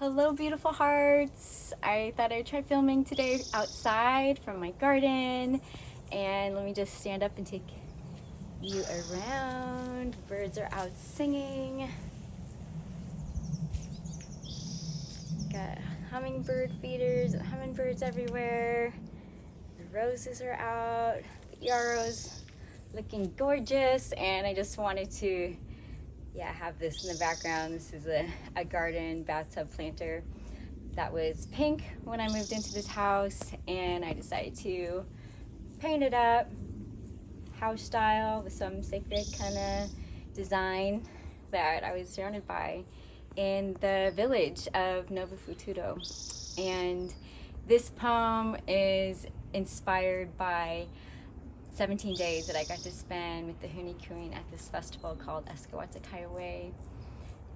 Hello, beautiful hearts. I thought I'd try filming today outside from my garden. And let me just stand up and take you around. Birds are out singing. Got hummingbird feeders and hummingbirds everywhere. The roses are out. The yarrows looking gorgeous. And I just wanted to have this in the background. This is a garden bathtub planter that was pink when I moved into this house, and I decided to paint it up house style with some sacred kind of design that I was surrounded by in the village of Novo Futuro. And this poem is inspired by 17 days that I got to spend with the Huni Kuin at this festival called Eskawata Kayawei.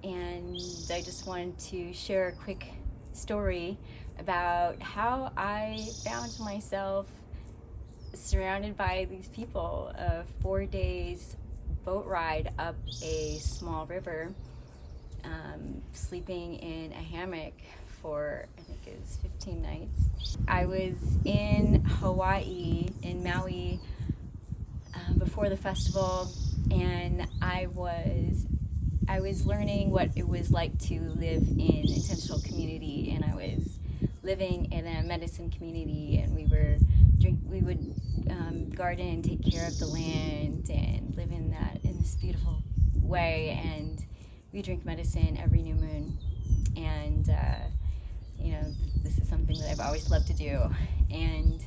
And I just wanted to share a quick story about how I found myself surrounded by these people. A 4 days boat ride up a small river, sleeping in a hammock for I think it was 15 nights. I was in Hawaii, in Maui, before the festival, and I was learning what it was like to live in intentional community, and I was living in a medicine community, and we would garden and take care of the land and live in this beautiful way, and we drink medicine every new moon. And this is something that I've always loved to do. And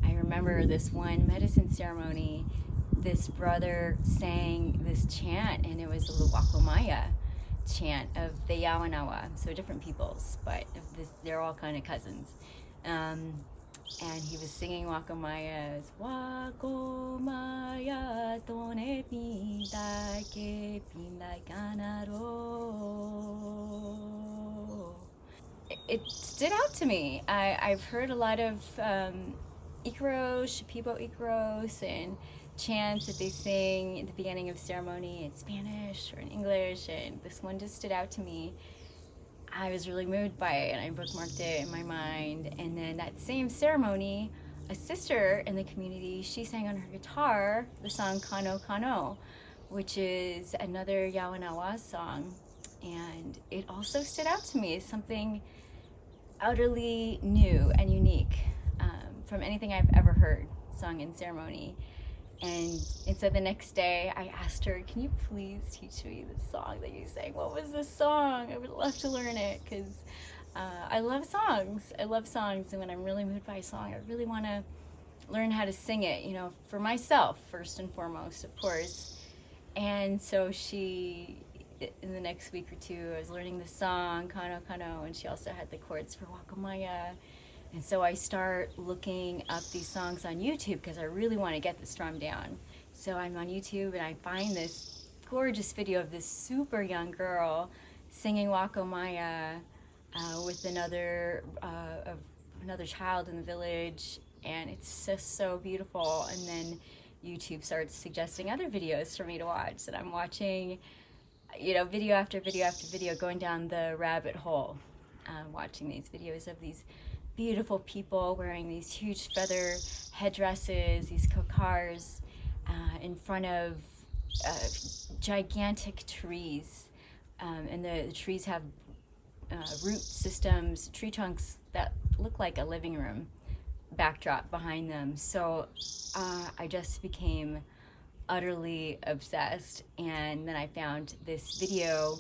I remember this one medicine ceremony, this brother sang this chant, and it was the Wakamaya chant of the Yawanawa, so different peoples, but they're all kind of cousins. And he was singing Wakamayas, Wakamaya tone pinda ke pinda kanaro. It stood out to me. I've heard a lot of Ikaros, Shipibo Ikaros, and chants that they sing at the beginning of ceremony in Spanish or in English, and this one just stood out to me. I was really moved by it, and I bookmarked it in my mind. And then that same ceremony, a sister in the community, she sang on her guitar the song Kano Kano, which is another Yawanawa song. And it also stood out to me as something utterly new and unique from anything I've ever heard sung in ceremony. And so the next day I asked her, can you please teach me the song that you sang? What was this song? I would love to learn it, because I love songs. And when I'm really moved by a song, I really want to learn how to sing it, for myself first and foremost, of course. And so in the next week or two, I was learning the song, Kano Kano, and she also had the chords for Wakamaya. And so I start looking up these songs on YouTube because I really want to get the strum down. So I'm on YouTube and I find this gorgeous video of this super young girl singing Wakamaya with another child in the village, and it's just so beautiful. And then YouTube starts suggesting other videos for me to watch, and I'm watching video after video after video, going down the rabbit hole, watching these videos of these beautiful people wearing these huge feather headdresses, these kokars, in front of gigantic trees. And the trees have root systems, tree trunks that look like a living room backdrop behind them. So I just became utterly obsessed. And then I found this video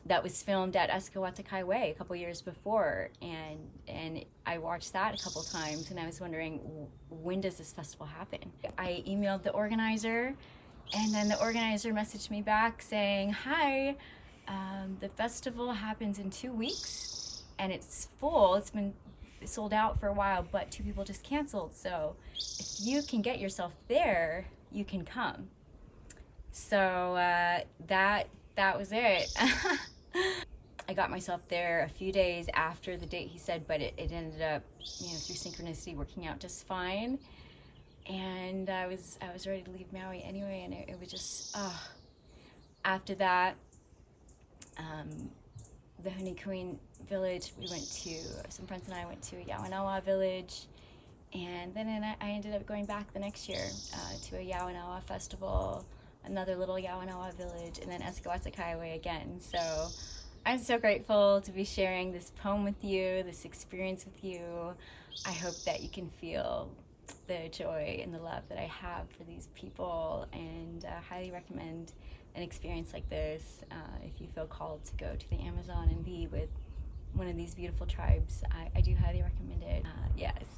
that was filmed at Eskawata Kayawei a couple years before, and I watched that a couple times, and I was wondering, when does this festival happen? I emailed the organizer, and then the organizer messaged me back saying, hi, the festival happens in 2 weeks, and it's full. It's been sold out for a while, but 2 people just canceled, so if you can get yourself there, you can come. So that was it. I got myself there a few days after the date he said, but it ended up, through synchronicity, working out just fine. And I was ready to leave Maui anyway, and it was just, after that, the Huni Kuin village, some friends and I went to a Yawanawa village, and then I ended up going back the next year to a Yawanawa festival, another little Yawanawa village, and then Eskawata Kayawei again. So I'm so grateful to be sharing this poem with you, this experience with you. I hope that you can feel the joy and the love that I have for these people, and highly recommend an experience like this. If you feel called to go to the Amazon and be with one of these beautiful tribes, I do highly recommend it.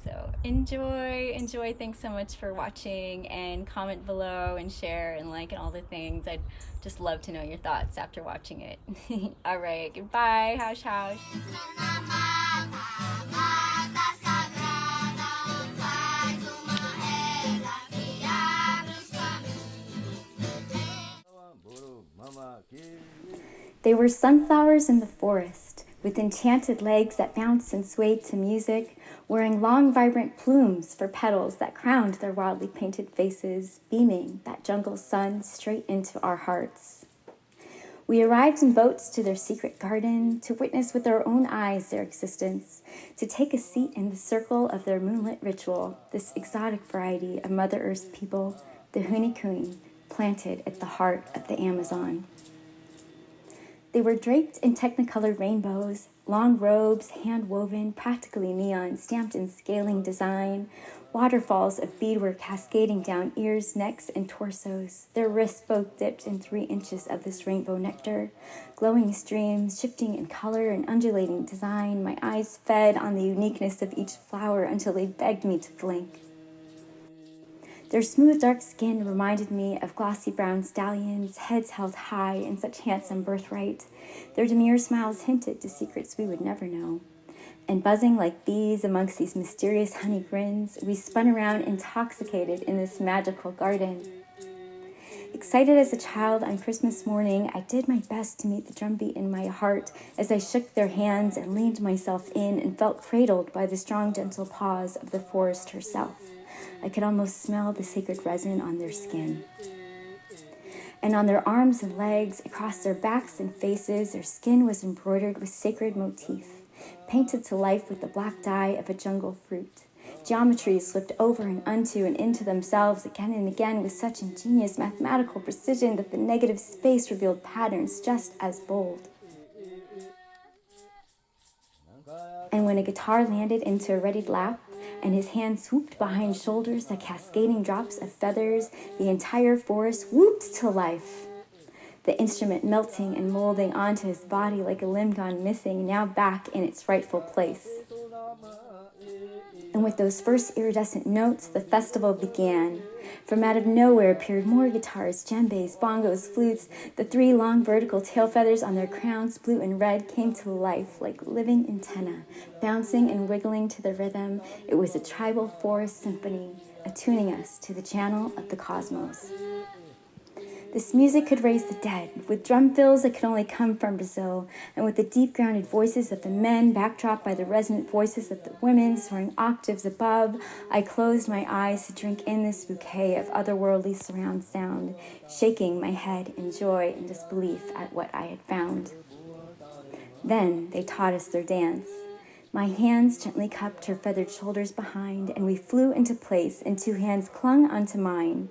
So enjoy. Thanks so much for watching, and comment below and share and like and all the things. I'd just love to know your thoughts after watching it. All right, goodbye. Haush haush. They were sunflowers in the forest, with enchanted legs that bounced and swayed to music, wearing long, vibrant plumes for petals that crowned their wildly painted faces, beaming that jungle sun straight into our hearts. We arrived in boats to their secret garden, to witness with our own eyes their existence, to take a seat in the circle of their moonlit ritual, this exotic variety of Mother Earth's people, the Huni Kuin, planted at the heart of the Amazon. They were draped in technicolor rainbows, long robes, hand-woven, practically neon, stamped in scaling design, waterfalls of beadwork cascading down ears, necks, and torsos, their wrists both dipped in 3 inches of this rainbow nectar, glowing streams, shifting in color and undulating design. My eyes fed on the uniqueness of each flower until they begged me to blink. Their smooth, dark skin reminded me of glossy brown stallions, heads held high in such handsome birthright. Their demure smiles hinted to secrets we would never know. And buzzing like bees amongst these mysterious honey grins, we spun around intoxicated in this magical garden. Excited as a child on Christmas morning, I did my best to meet the drumbeat in my heart as I shook their hands and leaned myself in and felt cradled by the strong, gentle paws of the forest herself. I could almost smell the sacred resin on their skin. And on their arms and legs, across their backs and faces, their skin was embroidered with sacred motif, painted to life with the black dye of a jungle fruit. Geometries slipped over and unto and into themselves again and again with such ingenious mathematical precision that the negative space revealed patterns just as bold. And when a guitar landed into a readied lap, and his hand swooped behind shoulders like cascading drops of feathers, the entire forest whooped to life. The instrument melting and molding onto his body like a limb gone missing, now back in its rightful place. And with those first iridescent notes, the festival began. From out of nowhere appeared more guitars, djembes, bongos, flutes. The 3 long vertical tail feathers on their crowns, blue and red, came to life like living antennae, bouncing and wiggling to the rhythm. It was a tribal forest symphony, attuning us to the channel of the cosmos. This music could raise the dead, with drum fills that could only come from Brazil, and with the deep-grounded voices of the men backdropped by the resonant voices of the women soaring octaves above. I closed my eyes to drink in this bouquet of otherworldly surround sound, shaking my head in joy and disbelief at what I had found. Then they taught us their dance. My hands gently cupped her feathered shoulders behind, and we flew into place, and 2 hands clung onto mine.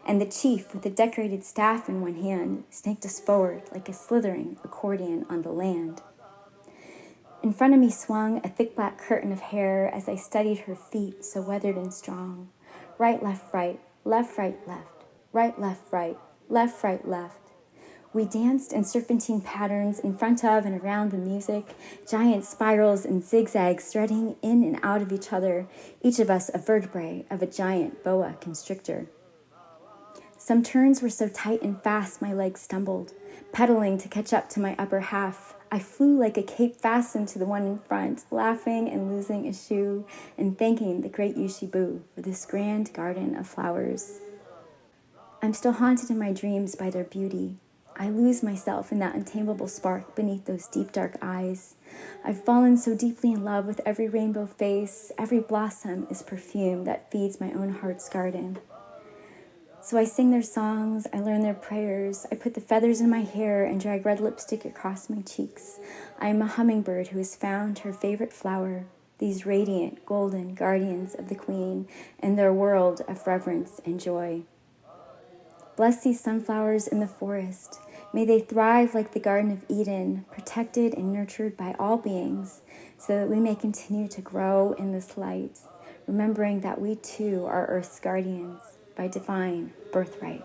And the chief, with the decorated staff in one hand, snaked us forward like a slithering accordion on the land. In front of me swung a thick black curtain of hair as I studied her feet, so weathered and strong. Right, left, left, right, left, left. We danced in serpentine patterns in front of and around the music, giant spirals and zigzags threading in and out of each other, each of us a vertebrae of a giant boa constrictor. Some turns were so tight and fast my legs stumbled, pedaling to catch up to my upper half. I flew like a cape fastened to the one in front, laughing and losing a shoe, and thanking the great Yushibu for this grand garden of flowers. I'm still haunted in my dreams by their beauty. I lose myself in that untamable spark beneath those deep dark eyes. I've fallen so deeply in love with every rainbow face. Every blossom is perfume that feeds my own heart's garden. So I sing their songs, I learn their prayers, I put the feathers in my hair and drag red lipstick across my cheeks. I am a hummingbird who has found her favorite flower, these radiant, golden guardians of the queen and their world of reverence and joy. Bless these sunflowers in the forest. May they thrive like the Garden of Eden, protected and nurtured by all beings, so that we may continue to grow in this light, remembering that we too are Earth's guardians by divine birthright.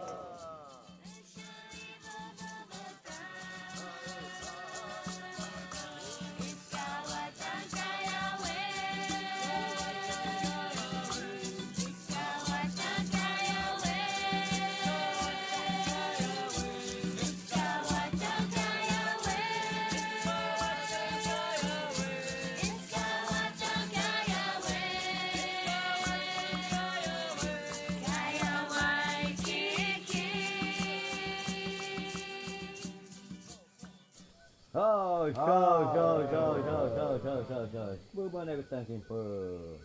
Oh, show. Buban na gusto ang simple.